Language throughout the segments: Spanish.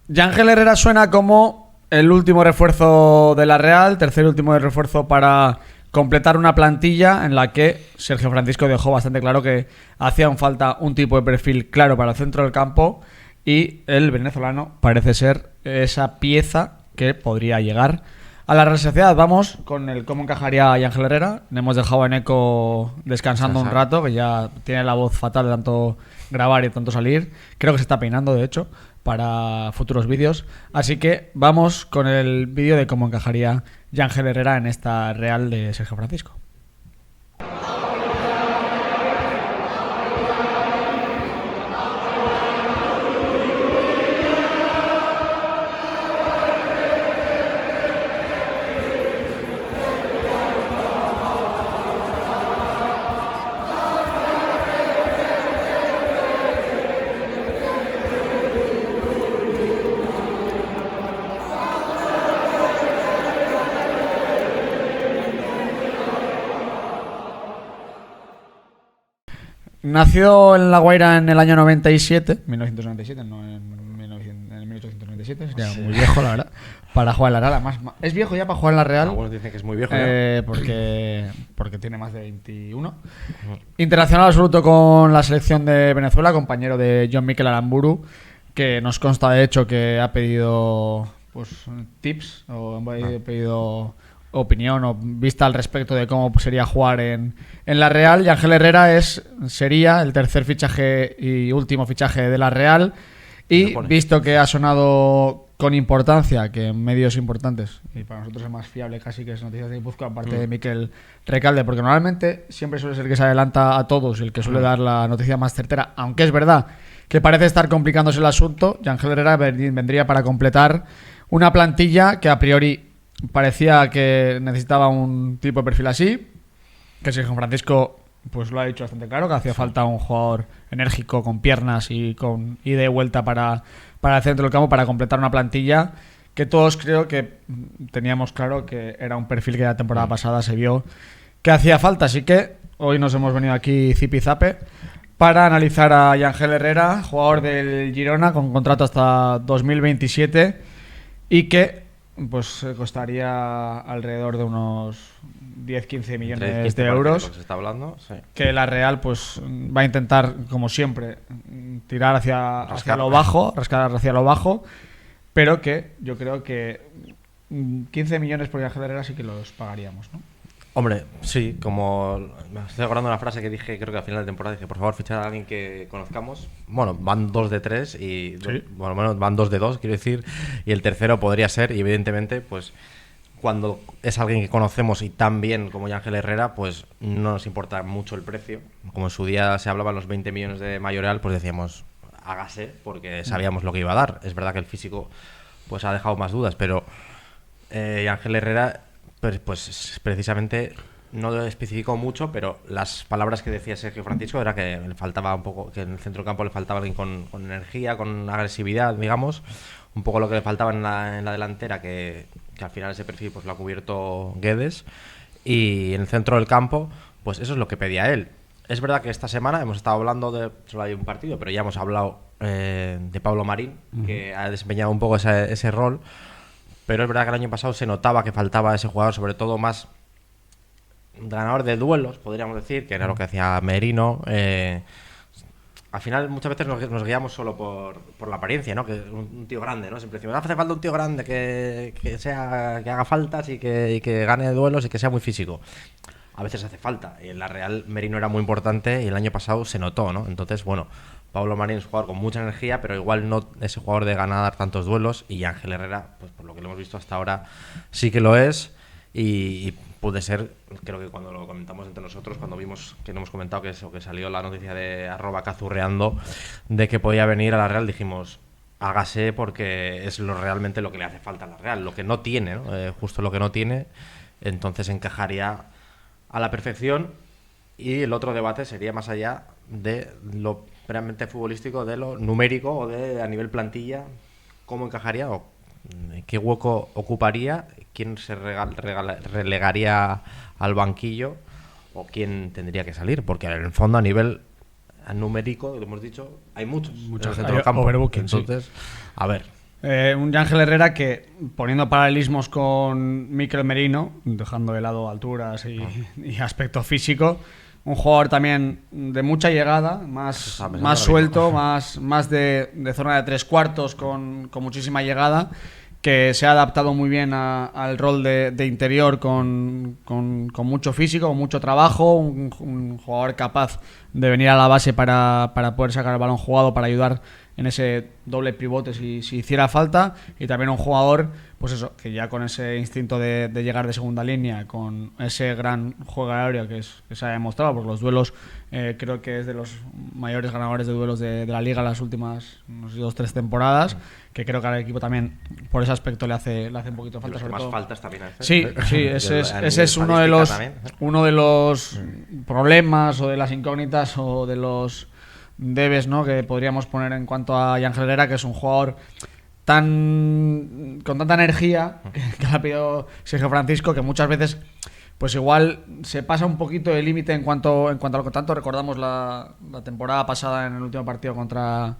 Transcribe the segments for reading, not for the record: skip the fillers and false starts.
Yángel Herrera suena como el último refuerzo de la Real, tercer y último refuerzo para completar una plantilla en la que Sergio Francisco dejó bastante claro que hacía falta un tipo de perfil claro para el centro del campo y el venezolano parece ser esa pieza que podría llegar a la Real Sociedad. Vamos con el cómo encajaría Yángel Herrera. Le hemos dejado a Eneco descansando un rato, que ya tiene la voz fatal de tanto grabar y tanto salir. Creo que se está peinando, de hecho, para futuros vídeos. Así que vamos con el vídeo de cómo encajaría Yángel Herrera en esta Real de Sergio Francisco. Nació en La Guaira en el año 1997, no en 1897, sería muy viejo, la verdad, para jugar en la Real. Además, es viejo ya para jugar en la Real. Algunos dicen que es muy viejo, porque tiene más de 21. Internacional absoluto con la selección de Venezuela, compañero de John Mikel Aramburu, que nos consta de hecho que ha pedido tips o ha pedido opinión o vista al respecto de cómo sería jugar en la Real. Y Yángel Herrera sería el tercer fichaje y último fichaje de la Real, y visto que ha sonado con importancia, que en medios importantes, y para nosotros es más fiable casi que es Noticias de Guipúzcoa, aparte de Miquel Recalde, porque normalmente siempre suele ser el que se adelanta a todos y el que suele dar la noticia más certera, aunque es verdad que parece estar complicándose el asunto. Yángel Herrera vendría para completar una plantilla que a priori parecía que necesitaba un tipo de perfil así, que Sergio Francisco pues lo ha dicho bastante claro, que hacía falta un jugador enérgico, con piernas y con ida y vuelta para el centro del campo, para completar una plantilla que todos creo que teníamos claro que era un perfil que la temporada pasada se vio que hacía falta. Así que hoy nos hemos venido aquí zipizape para analizar a Yángel Herrera, jugador del Girona con contrato hasta 2027 y que pues costaría alrededor de unos 10-15 millones de euros. Se está hablando, sí. Que la Real pues va a intentar, como siempre, tirar hacia lo bajo, rascar hacia lo bajo, pero que yo creo que 15 millones por Yángel Herrera sí que los pagaríamos, ¿no? Hombre, sí, como me estoy acordando de una frase que dije, creo que al final de temporada, dije, por favor, fichar a alguien que conozcamos. Bueno, van 2 de 3 y ¿Sí? bueno, van 2 de 2, quiero decir, y el tercero podría ser, y evidentemente, pues cuando es alguien que conocemos y tan bien como Yángel Herrera, pues no nos importa mucho el precio. Como en su día se hablaban los 20 millones de Mayoral, pues decíamos, hágase, porque sabíamos lo que iba a dar. Es verdad que el físico pues ha dejado más dudas, pero Yángel Herrera pues precisamente no lo especificó mucho, pero las palabras que decía Sergio Francisco era que le faltaba un poco, que en el centro del campo le faltaba alguien con energía, con agresividad, digamos, un poco lo que le faltaba en la delantera, que al final ese perfil pues lo ha cubierto Guedes, y en el centro del campo pues eso es lo que pedía él. Es verdad que esta semana hemos estado hablando de, solo hay un partido, pero ya hemos hablado de Pablo Marín, que ha desempeñado un poco ese rol. Pero es verdad que el año pasado se notaba que faltaba ese jugador, sobre todo más ganador de duelos, podríamos decir, que era lo que hacía Merino. Al final muchas veces nos guiamos solo por la apariencia, ¿no? Que un tío grande, ¿no? Siempre decimos, hace falta un tío grande que haga faltas y que gane duelos y que sea muy físico. A veces hace falta. Y en la Real Merino era muy importante y el año pasado se notó, ¿no? Entonces, bueno, Pablo Marín es un jugador con mucha energía, pero igual no ese jugador de ganar tantos duelos, y Yángel Herrera, pues por lo que lo hemos visto hasta ahora, sí que lo es, y puede ser, creo que cuando lo comentamos entre nosotros, cuando vimos que no hemos comentado que salió la noticia de @cazurreando de que podía venir a la Real, dijimos, hágase, porque es realmente lo que le hace falta a la Real, lo que no tiene, ¿no? Justo lo que no tiene, entonces encajaría a la perfección. Y el otro debate sería más allá de lo realmente futbolístico, de lo numérico o de a nivel plantilla, cómo encajaría o qué hueco ocuparía, quién se relegaría al banquillo o quién tendría que salir, porque en el fondo a nivel numérico, lo hemos dicho, hay muchos en el centro del campo. Overbooking, entonces, sí. A ver, Un Ángel Herrera que, poniendo paralelismos con Mikel Merino, dejando de lado alturas y aspecto físico, un jugador también de mucha llegada, más suelto, más de zona de tres cuartos con muchísima llegada, que se ha adaptado muy bien al rol de interior con mucho físico, con mucho trabajo, un jugador capaz de venir a la base para poder sacar el balón jugado, para ayudar en ese doble pivote si hiciera falta, y también un jugador, pues eso, que ya con ese instinto de llegar de segunda línea, con ese gran juego aéreo que se ha demostrado, porque los duelos creo que es de los mayores ganadores de duelos de la liga las últimas, no sé, 2-3 temporadas, que creo que al equipo también por ese aspecto le hace un poquito falta. Sobre más todo. Faltas también hace. Sí, ese es uno de los problemas o de las incógnitas o de los debes, ¿no?, que podríamos poner en cuanto a Ángel Herrera, que es un jugador con tanta energía que le ha pedido Sergio Francisco, que muchas veces pues igual se pasa un poquito el límite en cuanto a lo que tanto recordamos la temporada pasada en el último partido contra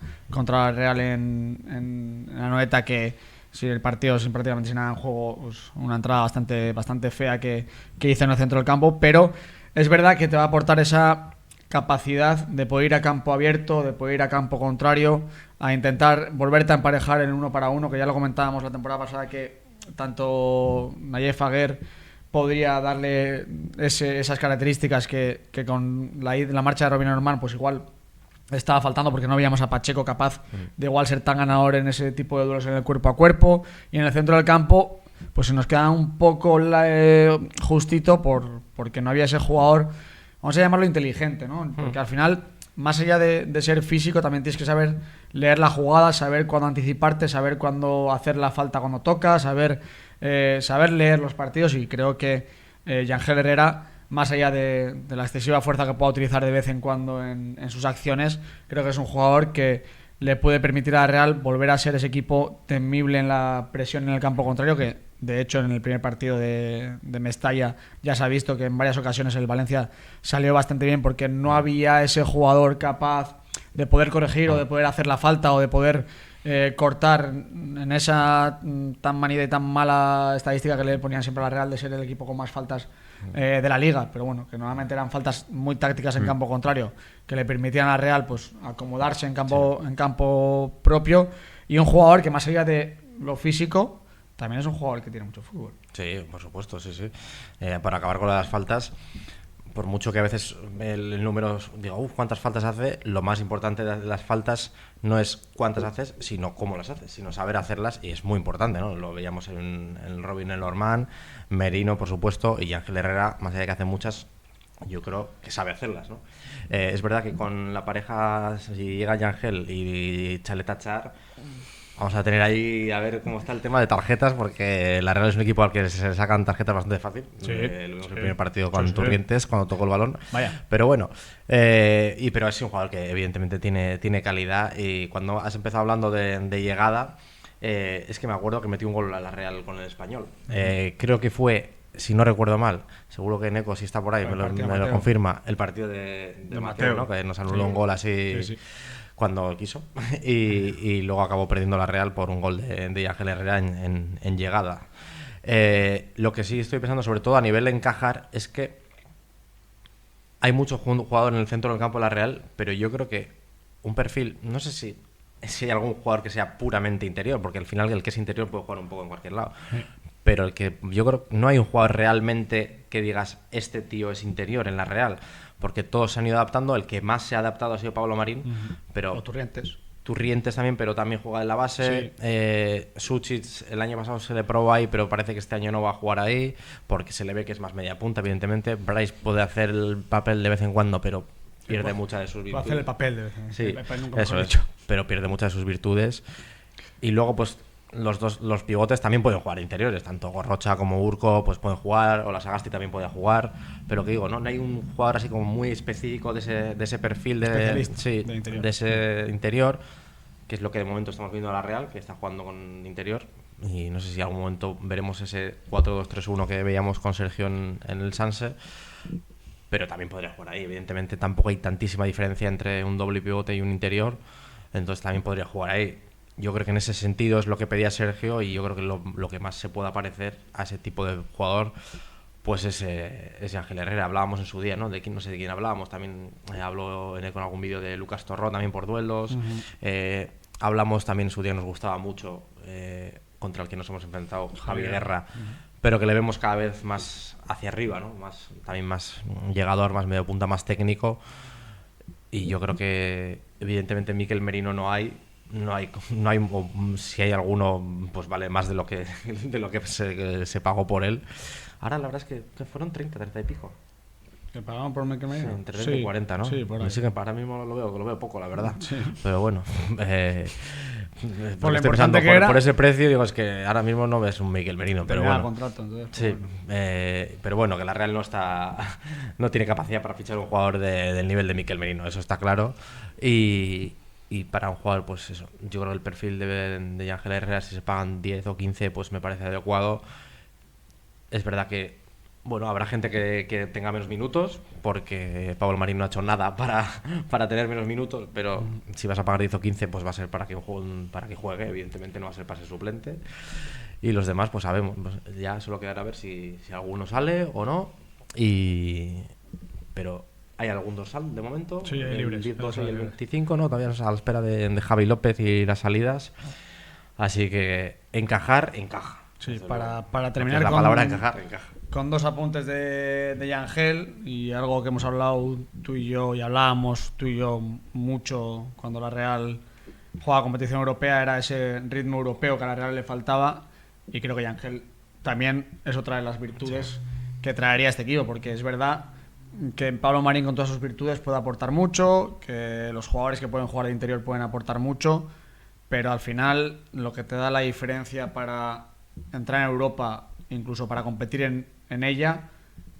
el Real en la Noeta, que si el partido prácticamente sin nada en juego, pues una entrada bastante fea que hizo en el centro del campo, pero es verdad que te va a aportar esa capacidad de poder ir a campo abierto, de poder ir a campo contrario, a intentar volverte a emparejar en 1-1, que ya lo comentábamos la temporada pasada, que tanto Nayef Aguer podría darle esas características que con la marcha de Robin Norman pues igual estaba faltando, porque no veíamos a Pacheco capaz de igual ser tan ganador en ese tipo de duelos en el cuerpo a cuerpo, y en el centro del campo pues se nos queda un poco justito porque no había ese jugador, vamos a llamarlo inteligente, ¿no? Porque al final, más allá de ser físico, también tienes que saber leer la jugada, saber cuándo anticiparte, saber cuándo hacer la falta cuando toca, saber leer los partidos, y creo que Ángel Herrera, más allá de la excesiva fuerza que pueda utilizar de vez en cuando en sus acciones, creo que es un jugador que le puede permitir a Real volver a ser ese equipo temible en la presión en el campo contrario, que de hecho en el primer partido de Mestalla ya se ha visto que en varias ocasiones el Valencia salió bastante bien, porque no había ese jugador capaz de poder corregir o de poder hacer la falta o de poder cortar en esa tan manida y tan mala estadística que le ponían siempre a la Real de ser el equipo con más faltas de la liga, pero bueno, que normalmente eran faltas muy tácticas en campo contrario, que le permitían a Real pues acomodarse en campo propio, y un jugador que, más allá de lo físico, también es un jugador que tiene mucho fútbol. Sí, por supuesto, sí. Para acabar con las faltas, por mucho que a veces el número digo, cuántas faltas hace, lo más importante de las faltas no es cuántas haces, sino cómo las haces, sino saber hacerlas, y es muy importante, ¿no? Lo veíamos en Robin Norman, Merino, por supuesto, y Ángel Herrera, más allá de que hace muchas, yo creo que sabe hacerlas, ¿no? Es verdad que con la pareja, si llega Ángel y Chaleta Char, vamos a tener ahí a ver cómo está el tema de tarjetas, porque la Real es un equipo al que se sacan tarjetas bastante fácil. Lo vimos el primer partido con Turrientes, cuando tocó el balón. Vaya. Pero bueno, pero es un jugador que evidentemente tiene calidad, y cuando has empezado hablando de llegada, es que me acuerdo que metió un gol a la Real con el Español. Creo que fue, si no recuerdo mal, seguro que Neco, si está por ahí, me lo confirma, el partido de Mateo, ¿no? Que nos anuló un gol así... Sí. Cuando quiso, y luego acabó perdiendo la Real por un gol de Ángel Herrera en llegada. Lo que sí estoy pensando, sobre todo a nivel de encajar, es que hay muchos jugadores en el centro del campo de la Real, pero yo creo que un perfil, no sé si hay algún jugador que sea puramente interior, porque al final el que es interior puede jugar un poco en cualquier lado, pero el que yo creo que no hay un jugador realmente que digas, este tío es interior en la Real, porque todos se han ido adaptando. El que más se ha adaptado ha sido Pablo Marín, pero o Turrientes también, pero también juega en la base. Suchic el año pasado se le probó ahí, pero parece que este año no va a jugar ahí, porque se le ve que es más media punta, evidentemente. Bryce puede hacer el papel de vez en cuando, pero pierde muchas de sus virtudes. Puede hacer el papel de vez en cuando. Sí, eso es, pero pierde muchas de sus virtudes. Y luego, pues, los pivotes también pueden jugar interiores, tanto Gorrocha como Urco pues pueden jugar, o la Sagasti también puede jugar, pero que digo, no hay un jugador así como muy específico de ese perfil de ese interior, que es lo que de momento estamos viendo a la Real, que está jugando con interior, y no sé si en algún momento veremos ese 4-2-3-1 que veíamos con Sergio en el Sanse, pero también podría jugar ahí. Evidentemente tampoco hay tantísima diferencia entre un doble pivote y un interior, entonces también podría jugar ahí. yo creo que en ese sentido es lo que pedía Sergio, y yo creo que lo que más se pueda parecer a ese tipo de jugador pues es Ángel Herrera. Hablábamos en su día, ¿no? No sé de quién hablábamos, también hablo con algún vídeo de Lucas Torrón, también por duelos. Hablamos también en su día, nos gustaba mucho, contra el que nos hemos enfrentado, Javi Guerra, pero que le vemos cada vez más hacia arriba, ¿no? También más llegador, más medio punta, más técnico. Y yo creo que evidentemente Mikel Merino no hay, o si hay alguno, pues vale más de lo que se pagó por él. Ahora la verdad es que fueron 30 y pico. ¿Que pagaban por Mikel Merino? Sí, entre 30 y 40, ¿no? Sí, por ahí. Sí, que ahora mismo lo veo poco, la verdad. Sí. Pero bueno, por lo importante que era, por ese precio, digo, es que ahora mismo no ves un Mikel Merino, pero bueno. Contrato, entonces, sí, bueno. Pero bueno, que la Real no tiene capacidad para fichar un jugador del nivel de Mikel Merino, eso está claro. Y para un jugador, pues eso, yo creo que el perfil de Ángel Herrera, si se pagan 10 o 15, pues me parece adecuado. Es verdad que, bueno, habrá gente que tenga menos minutos, porque Pablo Marín no ha hecho nada para tener menos minutos, pero si vas a pagar 10 o 15, pues va a ser para que juegue, evidentemente no va a ser para ser suplente. Y los demás, pues sabemos, pues ya solo quedará a ver si alguno sale o no. Pero hay algún dorsal de momento, sí, hay libres, el 12 y el 25, ¿no? Todavía a la espera de Javi López y las salidas. Así que encaja. Sí, para terminar la palabra encaja. Con dos apuntes de Yangel y algo que hemos hablado tú y yo, y hablábamos tú y yo mucho cuando la Real jugaba competición europea, era ese ritmo europeo que a la Real le faltaba, y creo que Yangel también es otra de las virtudes que traería este equipo, porque es verdad que Pablo Marín con todas sus virtudes puede aportar mucho, que los jugadores que pueden jugar de interior pueden aportar mucho, pero al final lo que te da la diferencia para entrar en Europa, incluso para competir en ella,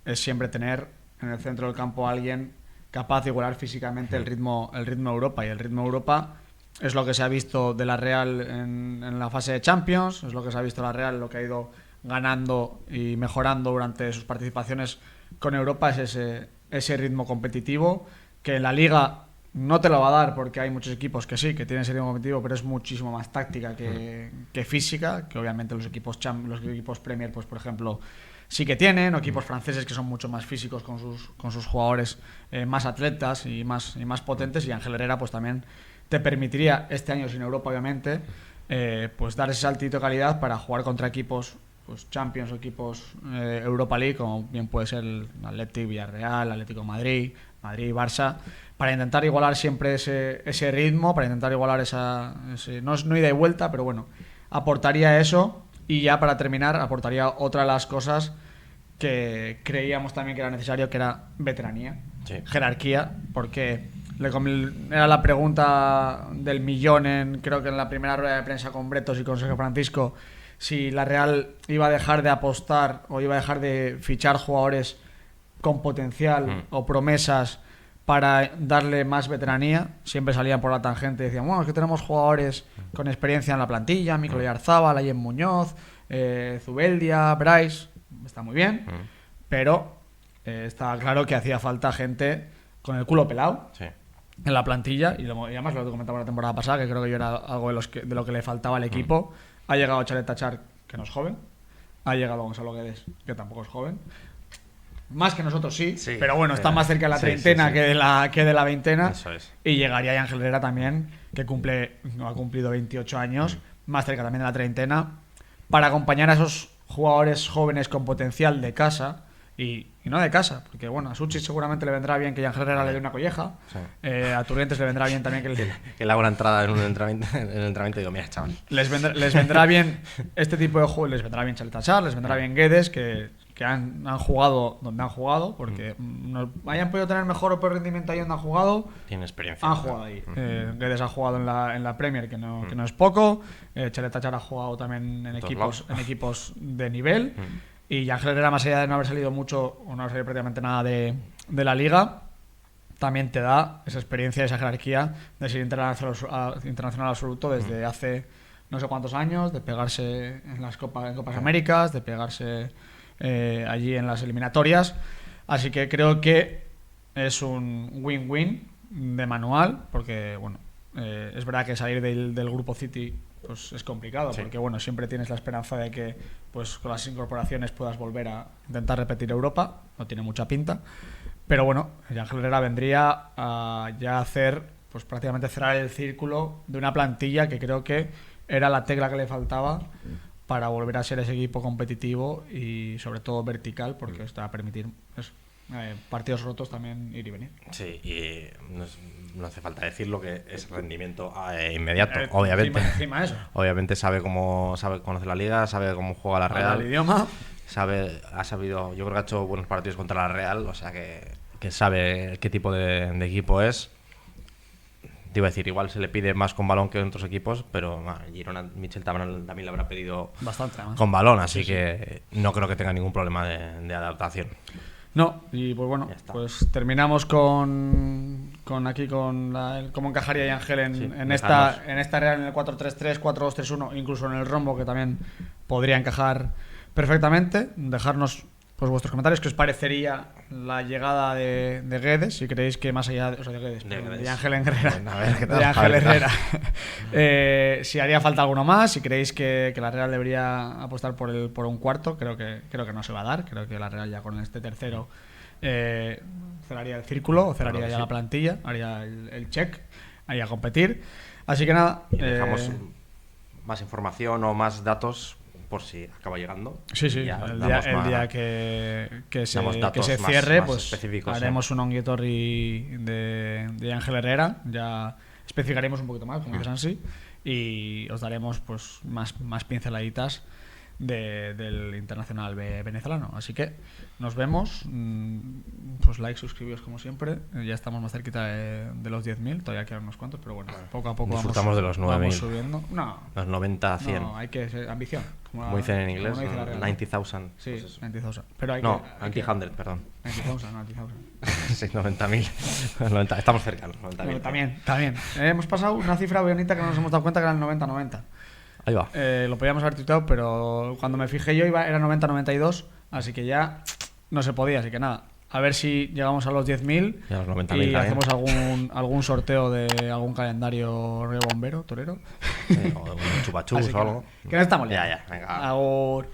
es siempre tener en el centro del campo a alguien capaz de igualar físicamente el ritmo Europa, y el ritmo Europa es lo que se ha visto de la Real en la fase de Champions, es lo que se ha visto de la Real, lo que ha ido ganando y mejorando durante sus participaciones con Europa, es ese ritmo competitivo que en la Liga no te lo va a dar, porque hay muchos equipos que sí, que tienen ese ritmo competitivo, pero es muchísimo más táctica que física, que obviamente los equipos Premier, pues por ejemplo, sí que tienen, o equipos franceses que son mucho más físicos con sus jugadores más atletas y más potentes, y Ángel Herrera pues también te permitiría, este año sin Europa obviamente, pues dar ese saltito de calidad para jugar contra equipos pues Champions o equipos Europa League, como bien puede ser el Athletic, Villarreal, Atlético de Madrid, Barça, para intentar igualar siempre ese ritmo, para intentar igualar no ida y vuelta, pero bueno, aportaría eso. Y ya para terminar, aportaría otra de las cosas que creíamos también que era necesario, que era veteranía, jerarquía, porque era la pregunta del millón, creo que en la primera rueda de prensa con Bretos y con Sergio Francisco, si la Real iba a dejar de apostar o iba a dejar de fichar jugadores con potencial o promesas para darle más veteranía. Siempre salían por la tangente y decían, bueno, es que tenemos jugadores con experiencia en la plantilla, Mikel Oyarzabal, Ayen Muñoz, Zubeldia, Bryce, está muy bien, pero estaba claro que hacía falta gente con el culo pelado en la plantilla, y además lo comentaba la temporada pasada, que creo que yo era algo de lo que le faltaba al equipo. Ha llegado Chalet Tachar, que no es joven, ha llegado Gonzalo Guedes, que tampoco es joven, más que nosotros sí, pero bueno, está más cerca de la treintena que de la veintena. Eso es. Y llegaría Ángel Herrera también, que ha cumplido 28 años, más cerca también de la treintena, para acompañar a esos jugadores jóvenes con potencial de casa, y no de casa, porque bueno, a Suchi seguramente le vendrá bien que Ángel Herrera le dé una colleja, a Turrientes le vendrá bien también que le haga una entrada en el entrenamiento y digo, mira, chaval. Les vendrá bien este tipo de juegos, les vendrá bien Chalet Tachar, les vendrá bien Guedes, que han jugado donde han jugado, porque no hayan podido tener mejor o peor rendimiento ahí donde han jugado. Tiene experiencia. Han jugado ahí. Guedes ha jugado en la Premier, que no es poco. Chalet Tachar ha jugado también en equipos de nivel. Y Ángel Herrera, más allá de no haber salido mucho o no haber salido prácticamente nada de la Liga, también te da esa experiencia, esa jerarquía de ser internacional absoluto desde hace no sé cuántos años, de pegarse en Copas Américas, de pegarse allí en las eliminatorias. Así que creo que es un win-win de manual, porque bueno, es verdad que salir del grupo City pues es complicado, Sí. porque bueno, siempre tienes la esperanza de que pues con las incorporaciones puedas volver a intentar repetir Europa, no tiene mucha pinta, pero bueno, Ángel Herrera vendría a ya hacer, pues prácticamente cerrar el círculo de una plantilla que creo que era la tecla que le faltaba para volver a ser ese equipo competitivo y sobre todo vertical, porque esto va a permitir eso, partidos rotos también ir y venir. Sí, y no hace falta decirlo que es rendimiento inmediato, obviamente. Encima eso. Obviamente conoce la liga, sabe cómo juega la Habla Real. el idioma. Ha sabido, yo creo que ha hecho buenos partidos contra la Real, o sea que sabe qué tipo de equipo es. Te iba a decir, igual se le pide más con balón que en otros equipos, pero Girona, Michel también le habrá pedido Bastante, además. con balón, así que no creo que tenga ningún problema de adaptación. No, y pues bueno, Ya está. pues terminamos con cómo encajaría Ángel en esta Real, en el 4-3-3, 4-2-3-1, incluso en el rombo, que también podría encajar perfectamente. Dejarnos pues vuestros comentarios, qué os parecería la llegada de Guedes, si creéis que más allá de Guedes, de Ángel Herrera, A ver, ¿qué tal? de Ángel Herrera, si haría falta alguno más, si creéis que la Real debería apostar por un cuarto, creo que no se va a dar, creo que la Real ya con este tercero cerraría el círculo, o cerraría Claro que ya sí. la plantilla, haría el check, haría a competir, así que nada, Y dejamos más información o más datos por si acaba llegando. sí, Y ya el damos día más- que se damos datos cierre, más pues específicos, haremos un onguietorri de Ángel Herrera, ya especificaremos un poquito más, como dices Ansi, y os daremos pues más pinceladitas del internacional venezolano. Así que nos vemos, pues like, suscribíos como siempre, ya estamos más cerquita de los 10.000, todavía quedan unos cuantos, pero bueno, poco a poco Disfrutamos de los 9.000. vamos subiendo. No, Los 90 a 100. no, hay que ser ambición. Como dicen en inglés, como dice la Real. 90,000. Sí, Pues eso. 90,000. Pero hay No, que, hay que- 90,100, perdón. 90,000, no, 90,000. Sí, 90.000. 90, estamos cerca, los 90.000. También. Hemos pasado una cifra bonita que no nos hemos dado cuenta que era el 90-90. Ahí va. Lo podíamos haber tuiteado, pero cuando me fijé yo era 90-92, así que ya no se podía, así que nada. A ver si llegamos a los 10.000 Y a los 90.000 y también. hacemos algún sorteo de algún calendario río bombero, torero. Sí, o un chupachus Así que o algo. nada, que no estamos liando. Ya, venga. Agur.